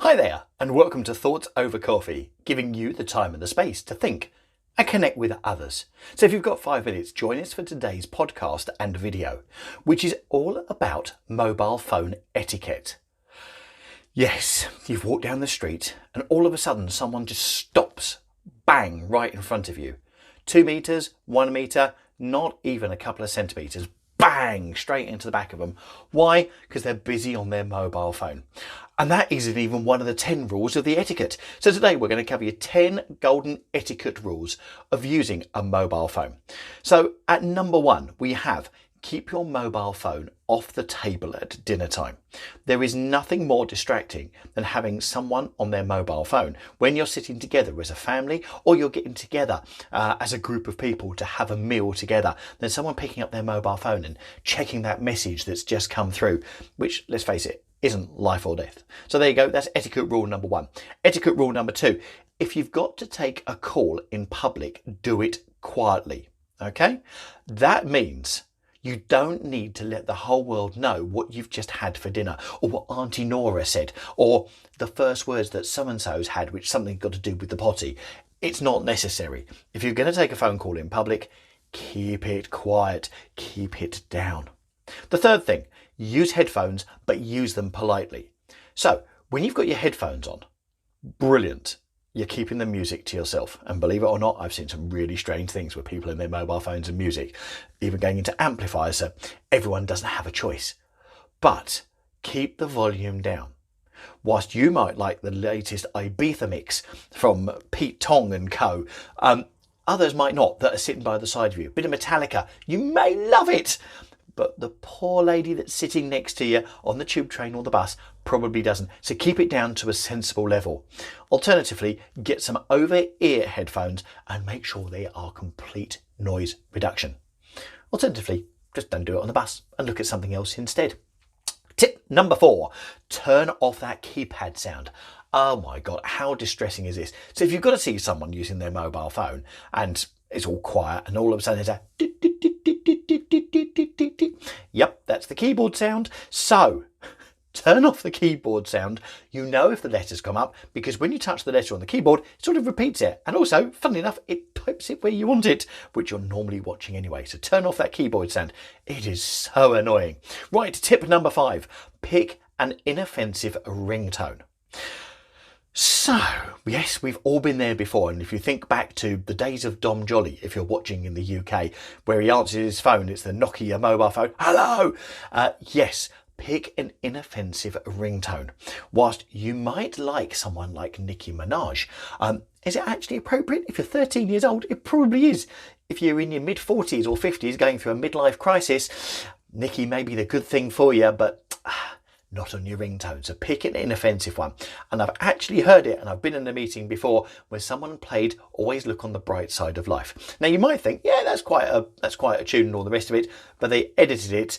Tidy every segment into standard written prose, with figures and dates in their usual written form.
Hi there, and welcome to Thoughts Over Coffee, giving you the time and the space to think and connect with others. So if you've got 5 minutes, join us for today's podcast and video, which is all about mobile phone etiquette. Yes, you've walked down the street and all of a sudden someone just stops, bang, right in front of you. 2 meters, 1 meter, not even a couple of centimeters, bang, straight into the back of them. Why? Because they're busy on their mobile phone. And that isn't even one of the 10 rules of the etiquette. So today we're going to cover you 10 golden etiquette rules of using a mobile phone. So at number 1, we have keep your mobile phone off the table at dinner time. There is nothing more distracting than having someone on their mobile phone when you're sitting together as a family or you're getting together as a group of people to have a meal together. Then someone picking up their mobile phone and checking that message that's just come through, which, let's face it, isn't life or death. So there you go. That's etiquette rule number 1. Etiquette rule number 2. If you've got to take a call in public, do it quietly. Okay? That means you don't need to let the whole world know what you've just had for dinner or what Auntie Nora said or the first words that so-and-so's had, which something got to do with the potty. It's not necessary. If you're going to take a phone call in public, keep it quiet, keep it down. The third thing, use headphones, but use them politely. So when you've got your headphones on, brilliant. You're keeping the music to yourself. And believe it or not, I've seen some really strange things with people in their mobile phones and music, even going into amplifiers, so everyone doesn't have a choice. But keep the volume down. Whilst you might like the latest Ibiza mix from Pete Tong and co, others might not that are sitting by the side of you. A bit of Metallica, you may love it. But the poor lady that's sitting next to you on the tube train or the bus probably doesn't. So keep it down to a sensible level. Alternatively, get some over-ear headphones and make sure they are complete noise reduction. Alternatively, just don't do it on the bus and look at something else instead. Tip number 4, turn off that keypad sound. Oh my God, how distressing is this? So if you've got to see someone using their mobile phone and it's all quiet and all of a sudden there's a yep, that's the keyboard sound. So turn off the keyboard sound. You know if the letters come up because when you touch the letter on the keyboard, it sort of repeats it. And also, funnily enough, it types it where you want it, which you're normally watching anyway. So turn off that keyboard sound. It is so annoying. Right, tip number 5, pick an inoffensive ringtone. So, yes, we've all been there before. And if you think back to the days of Dom Jolly, if you're watching in the UK, where he answers his phone, it's the Nokia mobile phone. Hello! Yes, pick an inoffensive ringtone. Whilst you might like someone like Nicki Minaj, is it actually appropriate? If you're 13 years old, it probably is. If you're in your mid-40s or 50s going through a midlife crisis, Nicki may be the good thing for you, but not on your ringtone. So pick an inoffensive one. And I've actually heard it, and I've been in a meeting before where someone played Always Look on the Bright Side of Life. Now you might think, yeah, that's quite a tune and all the rest of it, but they edited it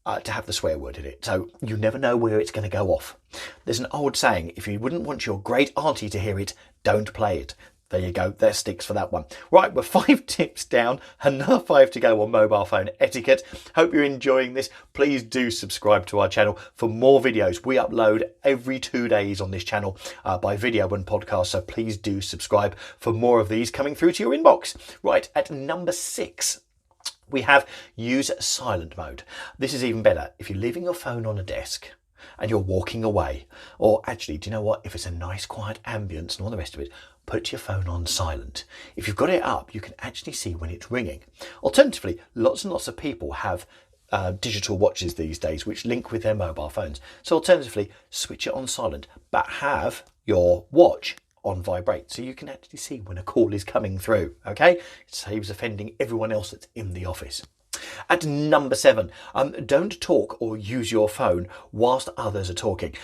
to have the swear word in it. So you never know where it's going to go off. There's an old saying, if you wouldn't want your great auntie to hear it, don't play it. There you go, that sticks for that one. Right, we're 5 tips down, another 5 to go on mobile phone etiquette. Hope you're enjoying this. Please do subscribe to our channel for more videos. We upload every 2 days on this channel by video and podcast, so please do subscribe for more of these coming through to your inbox. Right, at number 6, we have use silent mode. This is even better. If you're leaving your phone on a desk and you're walking away, or actually, do you know what? If it's a nice quiet ambience and all the rest of it, put your phone on silent. If you've got it up, you can actually see when it's ringing. Alternatively, lots and lots of people have digital watches these days which link with their mobile phones. So alternatively, switch it on silent, but have your watch on vibrate so you can actually see when a call is coming through. Okay, it saves offending everyone else that's in the office. At number 7, don't talk or use your phone whilst others are talking.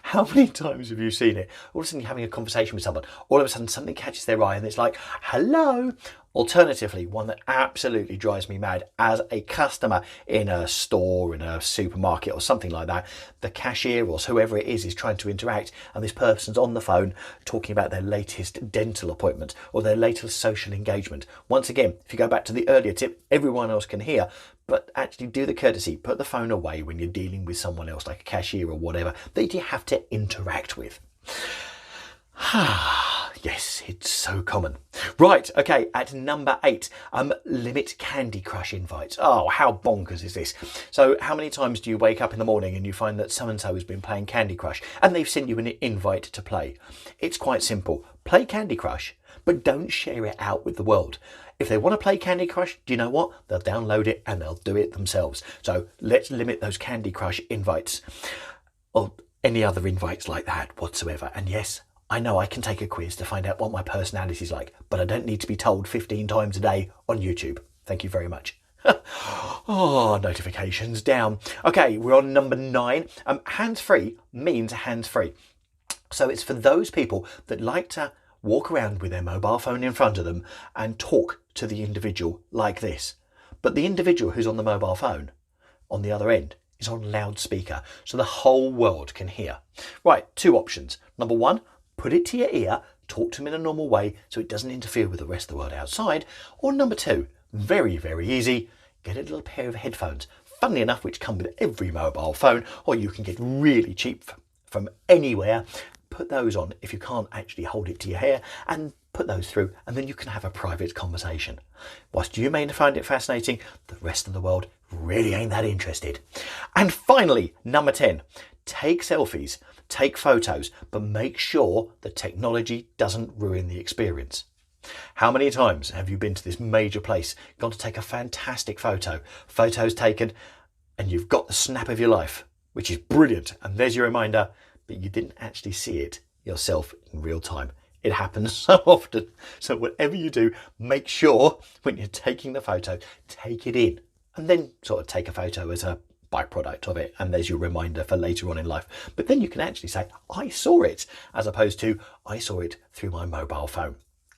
How many times have you seen it? All of a sudden you're having a conversation with someone, all of a sudden something catches their eye and it's like, hello, Alternatively, one that absolutely drives me mad as a customer in a store, in a supermarket or something like that, the cashier or whoever it is trying to interact and this person's on the phone talking about their latest dental appointment or their latest social engagement. Once again, if you go back to the earlier tip, everyone else can hear, but actually do the courtesy, put the phone away when you're dealing with someone else like a cashier or whatever that you have to interact with. Yes, it's so common. Right, okay, at number 8, limit Candy Crush invites. Oh, how bonkers is this? So how many times do you wake up in the morning and you find that so-and-so has been playing Candy Crush and they've sent you an invite to play? It's quite simple. Play Candy Crush, but don't share it out with the world. If they want to play Candy Crush, do you know what? They'll download it and they'll do it themselves. So let's limit those Candy Crush invites or any other invites like that whatsoever. And yes, I know I can take a quiz to find out what my personality is like, but I don't need to be told 15 times a day on YouTube. Thank you very much. Oh, notifications down. Okay, we're on number 9. Hands-free means hands-free. So it's for those people that like to walk around with their mobile phone in front of them and talk to the individual like this. But the individual who's on the mobile phone on the other end is on loudspeaker, so the whole world can hear. Right, 2 options. Number 1, put it to your ear, talk to them in a normal way so it doesn't interfere with the rest of the world outside. Or number 2, very, very easy, get a little pair of headphones, funnily enough, which come with every mobile phone, or you can get really cheap from anywhere. Put those on if you can't actually hold it to your hair, and put those through, and then you can have a private conversation. Whilst you may find it fascinating, the rest of the world really ain't that interested. And finally, number 10, take selfies, take photos, but make sure the technology doesn't ruin the experience. How many times have you been to this major place, gone to take a fantastic photos taken, and you've got the snap of your life, which is brilliant, and there's your reminder, but you didn't actually see it yourself in real time. It happens so often. So whatever you do, make sure when you're taking the photo, take it in, and then sort of take a photo as a byproduct of it, and there's your reminder for later on in life. But then you can actually say, I saw it, as opposed to, I saw it through my mobile phone.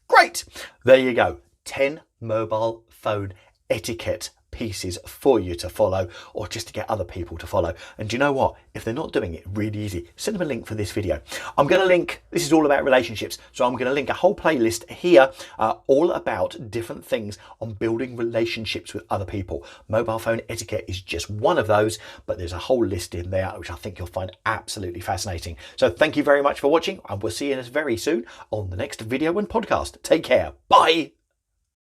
Great! There you go. 10 mobile phone etiquette pieces for you to follow, or just to get other people to follow. And do you know what? If they're not doing it, really easy. Send them a link for this video. I'm going to link, this is all about relationships, so I'm going to link a whole playlist here all about different things on building relationships with other people. Mobile phone etiquette is just one of those, but there's a whole list in there which I think you'll find absolutely fascinating. So thank you very much for watching, and we'll see you very soon on the next video and podcast. Take care. Bye.